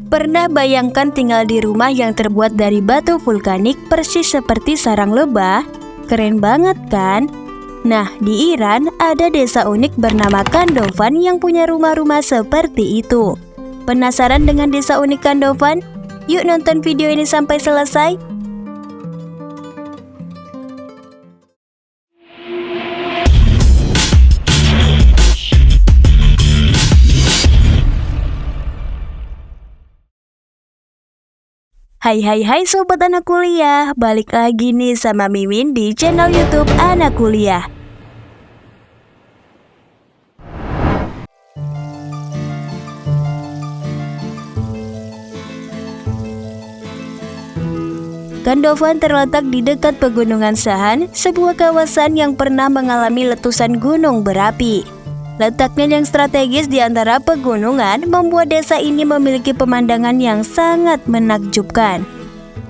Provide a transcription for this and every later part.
Pernah bayangkan tinggal di rumah yang terbuat dari batu vulkanik persis seperti sarang lebah? Keren banget kan? Nah, di Iran ada desa unik bernama Kandofan yang punya rumah-rumah seperti itu. Penasaran dengan desa unik Kandofan? Yuk nonton video ini sampai selesai. Hai sobat anak kuliah, balik lagi nih sama Mimin di channel YouTube Anak Kuliah. Kandofan terletak di dekat Pegunungan Sahan, sebuah kawasan yang pernah mengalami letusan gunung berapi. Letaknya yang strategis di antara pegunungan membuat desa ini memiliki pemandangan yang sangat menakjubkan.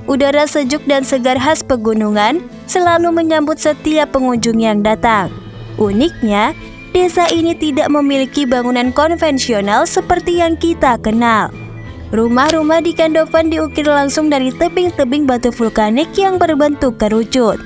Udara sejuk dan segar khas pegunungan selalu menyambut setiap pengunjung yang datang. Uniknya, desa ini tidak memiliki bangunan konvensional seperti yang kita kenal. Rumah-rumah di Kandofan diukir langsung dari tebing-tebing batu vulkanik yang berbentuk kerucut.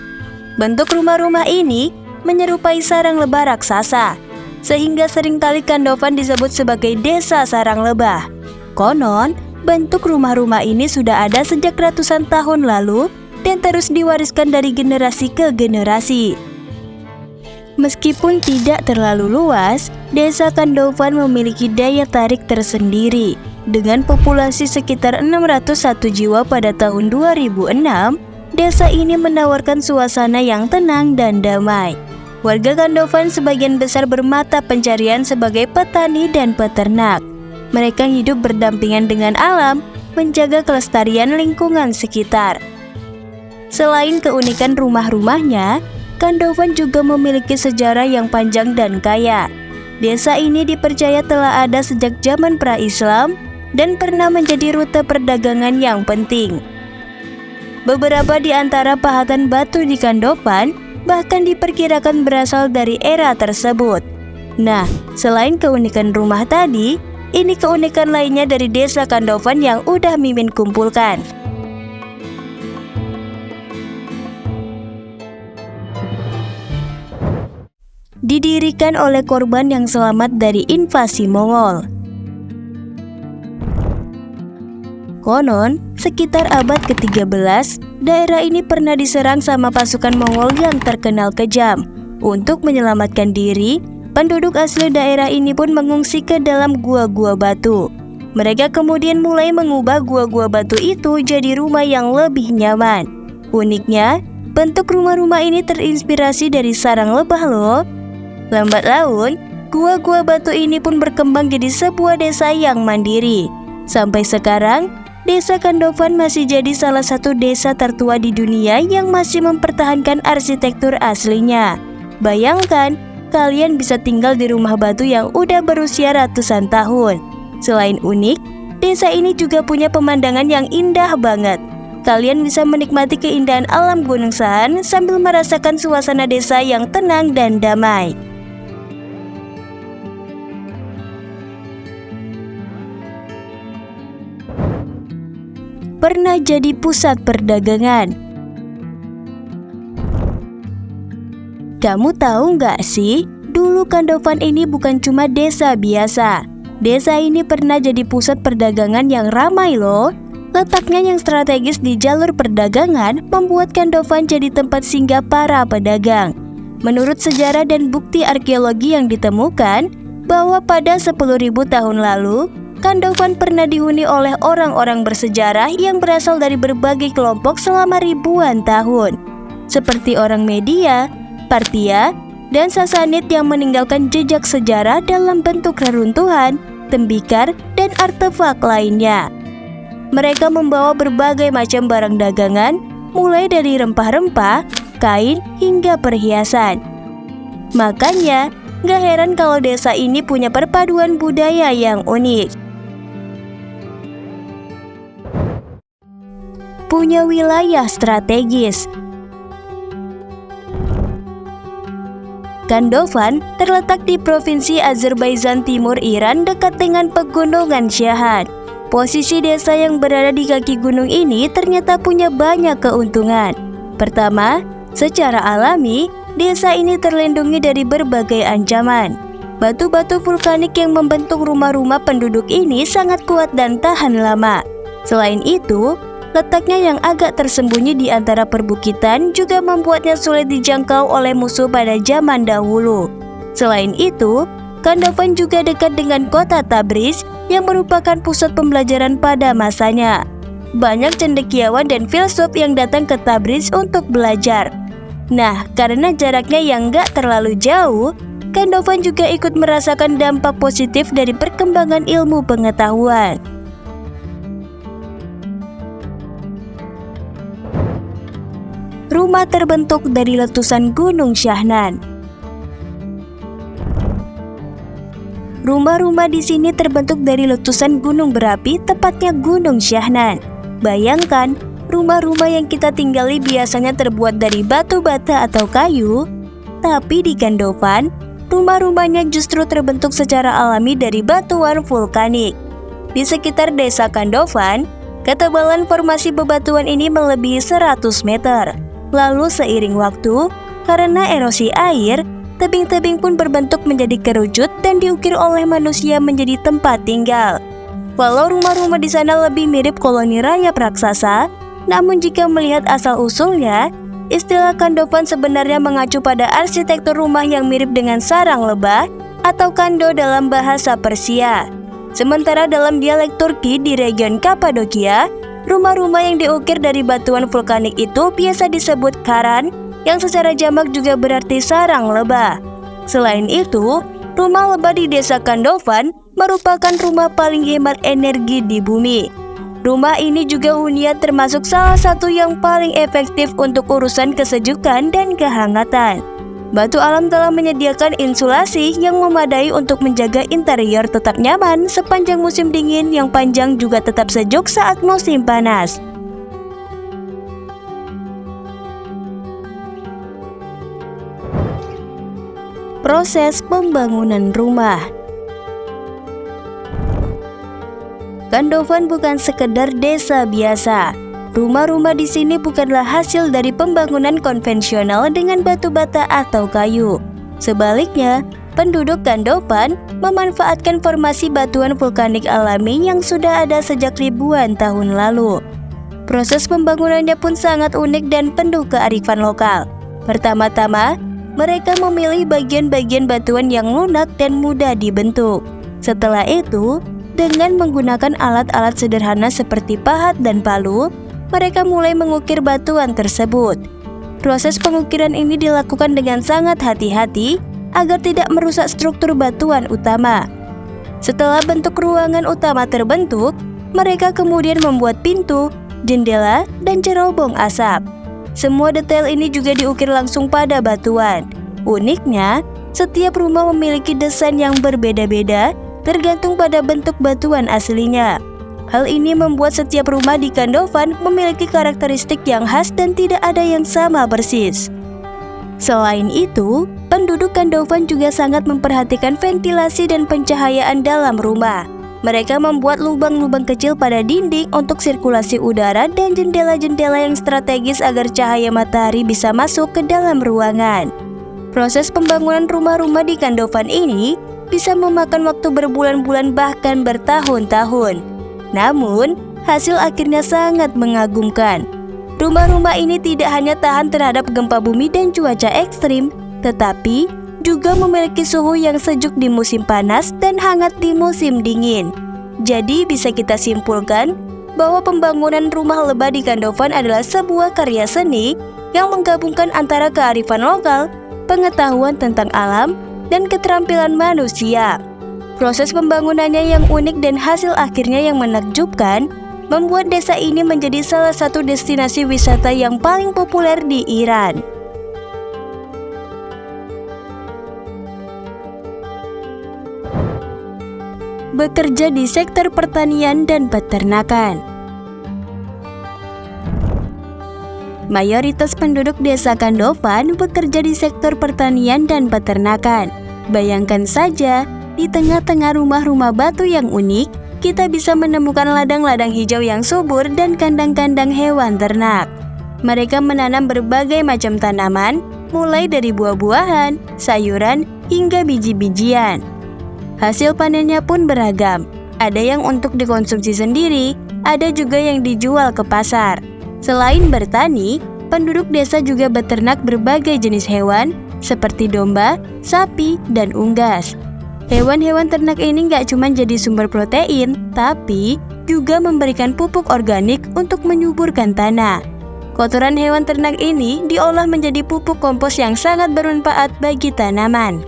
Bentuk rumah-rumah ini menyerupai sarang lebah raksasa, sehingga seringkali Kandofan disebut sebagai desa sarang lebah. Konon, bentuk rumah-rumah ini sudah ada sejak ratusan tahun lalu dan terus diwariskan dari generasi ke generasi. Meskipun tidak terlalu luas, desa Kandofan memiliki daya tarik tersendiri. Dengan populasi sekitar 601 jiwa pada tahun 2006, desa ini menawarkan suasana yang tenang dan damai. Warga Kandofan sebagian besar bermata pencarian sebagai petani dan peternak. Mereka hidup berdampingan dengan alam, menjaga kelestarian lingkungan sekitar. Selain keunikan rumah-rumahnya, Kandofan juga memiliki sejarah yang panjang dan kaya. Desa ini dipercaya telah ada sejak zaman pra-Islam dan pernah menjadi rute perdagangan yang penting. Beberapa di antara pahatan batu di Kandofan bahkan diperkirakan berasal dari era tersebut. Nah, selain keunikan rumah tadi, ini keunikan lainnya dari desa Kandofan yang udah Mimin kumpulkan. Didirikan oleh korban yang selamat dari invasi Mongol. Konon, sekitar abad ke-13, daerah ini pernah diserang sama pasukan Mongol yang terkenal kejam. Untuk menyelamatkan diri, penduduk asli daerah ini pun mengungsi ke dalam gua-gua batu. Mereka kemudian mulai mengubah gua-gua batu itu jadi rumah yang lebih nyaman. Uniknya, bentuk rumah-rumah ini terinspirasi dari sarang lebah loh. Lambat laun, gua-gua batu ini pun berkembang jadi sebuah desa yang mandiri. Sampai sekarang, desa Kandofan masih jadi salah satu desa tertua di dunia yang masih mempertahankan arsitektur aslinya. Bayangkan, kalian bisa tinggal di rumah batu yang udah berusia ratusan tahun. Selain unik, desa ini juga punya pemandangan yang indah banget. Kalian bisa menikmati keindahan alam Gunung Sahan sambil merasakan suasana desa yang tenang dan damai. Pernah jadi pusat perdagangan. Kamu tahu nggak sih, dulu Kandofan ini bukan cuma desa biasa. Desa ini pernah jadi pusat perdagangan yang ramai loh. Letaknya yang strategis di jalur perdagangan membuat Kandofan jadi tempat singgah para pedagang. Menurut sejarah dan bukti arkeologi yang ditemukan, bahwa pada 10.000 tahun lalu, Kandofan pernah dihuni oleh orang-orang bersejarah yang berasal dari berbagai kelompok selama ribuan tahun, seperti orang Media, Parthia, dan Sasanid yang meninggalkan jejak sejarah dalam bentuk reruntuhan, tembikar, dan artefak lainnya. Mereka membawa berbagai macam barang dagangan, mulai dari rempah-rempah, kain, hingga perhiasan. Makanya, gak heran kalau desa ini punya perpaduan budaya yang unik. Punya wilayah strategis. Kandofan terletak di Provinsi Azerbaijan Timur Iran dekat dengan Pegunungan Sahan. Posisi desa yang berada di kaki gunung ini ternyata punya banyak keuntungan. Pertama, secara alami, desa ini terlindungi dari berbagai ancaman. Batu-batu vulkanik yang membentuk rumah-rumah penduduk ini sangat kuat dan tahan lama. Selain itu, letaknya yang agak tersembunyi di antara perbukitan juga membuatnya sulit dijangkau oleh musuh pada zaman dahulu. Selain itu, Khandofan juga dekat dengan kota Tabriz yang merupakan pusat pembelajaran pada masanya. Banyak cendekiawan dan filsuf yang datang ke Tabriz untuk belajar. Nah, karena jaraknya yang gak terlalu jauh, Khandofan juga ikut merasakan dampak positif dari perkembangan ilmu pengetahuan. Rumah terbentuk dari letusan Gunung Shahnan. Rumah-rumah di sini terbentuk dari letusan gunung berapi, tepatnya Gunung Shahnan. Bayangkan, rumah-rumah yang kita tinggali biasanya terbuat dari batu bata atau kayu, tapi di Khandofan, rumah-rumahnya justru terbentuk secara alami dari batuan vulkanik. Di sekitar desa Khandofan, ketebalan formasi bebatuan ini melebihi 100 meter. Lalu seiring waktu, karena erosi air, tebing-tebing pun berbentuk menjadi kerucut dan diukir oleh manusia menjadi tempat tinggal. Walau rumah-rumah di sana lebih mirip koloni rayap raksasa, namun jika melihat asal-usulnya, istilah Khandofan sebenarnya mengacu pada arsitektur rumah yang mirip dengan sarang lebah atau kando dalam bahasa Persia. Sementara dalam dialek Turki di region Kapadokia, rumah-rumah yang diukir dari batuan vulkanik itu biasa disebut karan, yang secara jamak juga berarti sarang lebah. Selain itu, rumah lebah di desa Khandofan merupakan rumah paling hemat energi di bumi. Rumah ini juga hunian termasuk salah satu yang paling efektif untuk urusan kesejukan dan kehangatan. Batu alam telah menyediakan insulasi yang memadai untuk menjaga interior tetap nyaman sepanjang musim dingin, yang panjang juga tetap sejuk saat musim panas. Proses pembangunan rumah. Khandofan bukan sekedar desa biasa. Rumah-rumah di sini bukanlah hasil dari pembangunan konvensional dengan batu bata atau kayu. Sebaliknya, penduduk Khandofan memanfaatkan formasi batuan vulkanik alami yang sudah ada sejak ribuan tahun lalu. Proses pembangunannya pun sangat unik dan penuh kearifan lokal. Pertama-tama, mereka memilih bagian-bagian batuan yang lunak dan mudah dibentuk. Setelah itu, dengan menggunakan alat-alat sederhana seperti pahat dan palu, mereka mulai mengukir batuan tersebut. Proses pengukiran ini dilakukan dengan sangat hati-hati agar tidak merusak struktur batuan utama. Setelah bentuk ruangan utama terbentuk, mereka kemudian membuat pintu, jendela, dan cerobong asap. Semua detail ini juga diukir langsung pada batuan. Uniknya, setiap rumah memiliki desain yang berbeda-beda tergantung pada bentuk batuan aslinya. Hal ini membuat setiap rumah di Khandofan memiliki karakteristik yang khas dan tidak ada yang sama persis. Selain itu, penduduk Khandofan juga sangat memperhatikan ventilasi dan pencahayaan dalam rumah. Mereka membuat lubang-lubang kecil pada dinding untuk sirkulasi udara dan jendela-jendela yang strategis agar cahaya matahari bisa masuk ke dalam ruangan. Proses pembangunan rumah-rumah di Khandofan ini bisa memakan waktu berbulan-bulan bahkan bertahun-tahun. Namun, hasil akhirnya sangat mengagumkan. Rumah-rumah ini tidak hanya tahan terhadap gempa bumi dan cuaca ekstrim, tetapi juga memiliki suhu yang sejuk di musim panas dan hangat di musim dingin. Jadi bisa kita simpulkan bahwa pembangunan rumah lebah di Khandofan adalah sebuah karya seni yang menggabungkan antara kearifan lokal, pengetahuan tentang alam, dan keterampilan manusia. Proses pembangunannya yang unik dan hasil akhirnya yang menakjubkan membuat desa ini menjadi salah satu destinasi wisata yang paling populer di Iran. Bekerja di sektor pertanian dan peternakan. Mayoritas penduduk desa Khandofan bekerja di sektor pertanian dan peternakan. Bayangkan saja, di tengah-tengah rumah-rumah batu yang unik, kita bisa menemukan ladang-ladang hijau yang subur dan kandang-kandang hewan ternak. Mereka menanam berbagai macam tanaman, mulai dari buah-buahan, sayuran, hingga biji-bijian. Hasil panennya pun beragam. Ada yang untuk dikonsumsi sendiri, ada juga yang dijual ke pasar. Selain bertani, penduduk desa juga beternak berbagai jenis hewan seperti domba, sapi, dan unggas. Hewan-hewan ternak ini nggak cuma jadi sumber protein, tapi juga memberikan pupuk organik untuk menyuburkan tanah. Kotoran hewan ternak ini diolah menjadi pupuk kompos yang sangat bermanfaat bagi tanaman.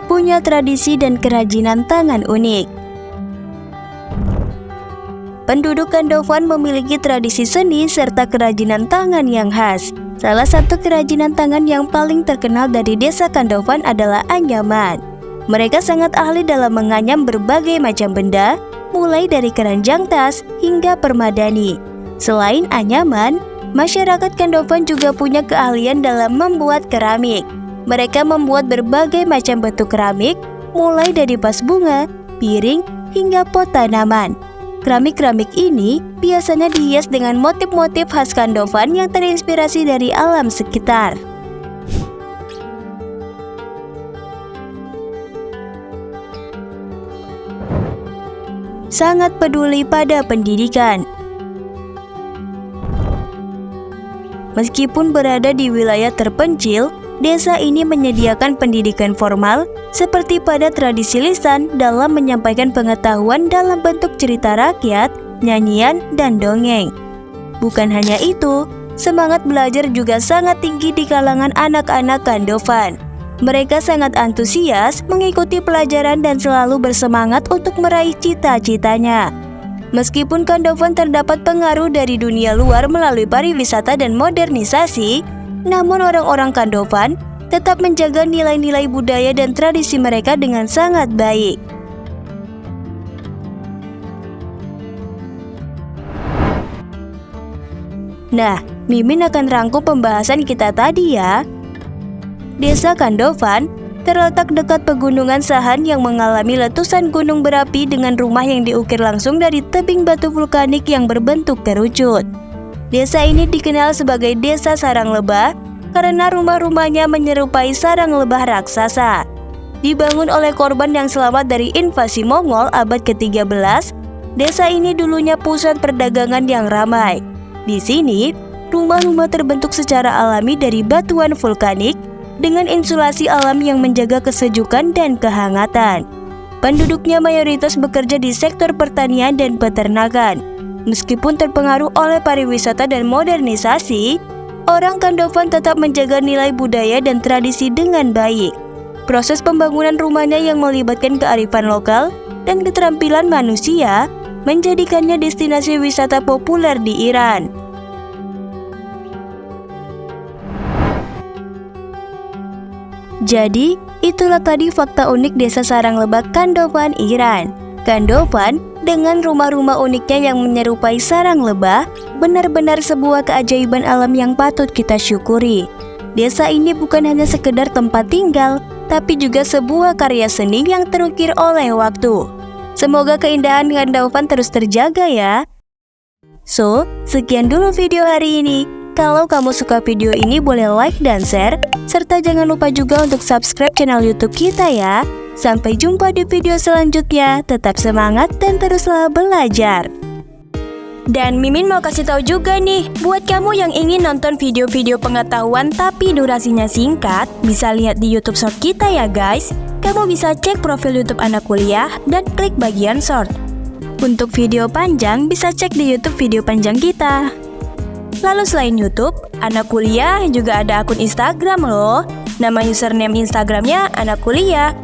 Punya tradisi dan kerajinan tangan unik. Penduduk Kandovan memiliki tradisi seni serta kerajinan tangan yang khas. Salah satu kerajinan tangan yang paling terkenal dari desa Kandovan adalah anyaman. Mereka sangat ahli dalam menganyam berbagai macam benda, mulai dari keranjang tas hingga permadani. Selain anyaman, masyarakat Kandovan juga punya keahlian dalam membuat keramik. Mereka membuat berbagai macam bentuk keramik, mulai dari vas bunga, piring, hingga pot tanaman. Keramik-keramik ini biasanya dihias dengan motif-motif khas Kandovan yang terinspirasi dari alam sekitar. Sangat peduli pada pendidikan. Meskipun berada di wilayah terpencil, desa ini menyediakan pendidikan formal seperti pada tradisi lisan dalam menyampaikan pengetahuan dalam bentuk cerita rakyat, nyanyian, dan dongeng. Bukan hanya itu, semangat belajar juga sangat tinggi di kalangan anak-anak Kandovan. Mereka sangat antusias mengikuti pelajaran dan selalu bersemangat untuk meraih cita-citanya. Meskipun Kandovan terdapat pengaruh dari dunia luar melalui pariwisata dan modernisasi, namun orang-orang Kandovan tetap menjaga nilai-nilai budaya dan tradisi mereka dengan sangat baik. Nah, Mimin akan rangkum pembahasan kita tadi ya. Desa Kandovan terletak dekat pegunungan Sahan yang mengalami letusan gunung berapi dengan rumah yang diukir langsung dari tebing batu vulkanik yang berbentuk kerucut. Desa ini dikenal sebagai Desa Sarang Lebah karena rumah-rumahnya menyerupai sarang lebah raksasa. Dibangun oleh korban yang selamat dari invasi Mongol abad ke-13, desa ini dulunya pusat perdagangan yang ramai. Di sini, rumah-rumah terbentuk secara alami dari batuan vulkanik dengan insulasi alam yang menjaga kesejukan dan kehangatan. Penduduknya mayoritas bekerja di sektor pertanian dan peternakan. Meskipun terpengaruh oleh pariwisata dan modernisasi, orang Kandovan tetap menjaga nilai budaya dan tradisi dengan baik. Proses pembangunan rumahnya yang melibatkan kearifan lokal dan keterampilan manusia menjadikannya destinasi wisata populer di Iran. Jadi, itulah tadi fakta unik Desa Sarang Lebah Kandovan, Iran. Kandovan dengan rumah-rumah uniknya yang menyerupai sarang lebah benar-benar sebuah keajaiban alam yang patut kita syukuri. Desa ini bukan hanya sekedar tempat tinggal, tapi juga sebuah karya seni yang terukir oleh waktu. Semoga keindahan Kandovan terus terjaga ya. So, sekian dulu video hari ini. Kalau kamu suka video ini boleh like dan share, serta jangan lupa juga untuk subscribe channel YouTube kita ya. Sampai jumpa di video selanjutnya, tetap semangat dan teruslah belajar. Dan Mimin mau kasih tahu juga nih, buat kamu yang ingin nonton video-video pengetahuan tapi durasinya singkat, bisa lihat di YouTube Short kita ya guys. Kamu bisa cek profil YouTube Anak Kuliah dan klik bagian Short. Untuk video panjang, bisa cek di YouTube video panjang kita. Lalu selain YouTube, Anak Kuliah juga ada akun Instagram loh. Nama username Instagramnya Anak Kuliah.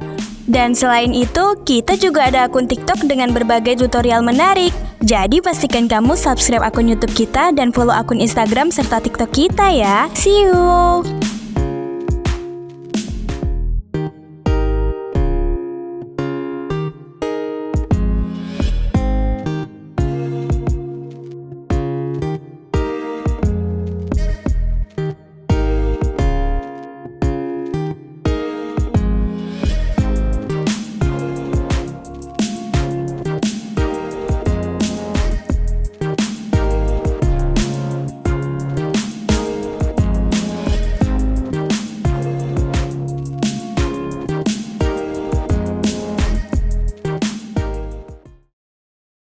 Dan selain itu, kita juga ada akun TikTok dengan berbagai tutorial menarik. Jadi pastikan kamu subscribe akun YouTube kita dan follow akun Instagram serta TikTok kita ya. See you!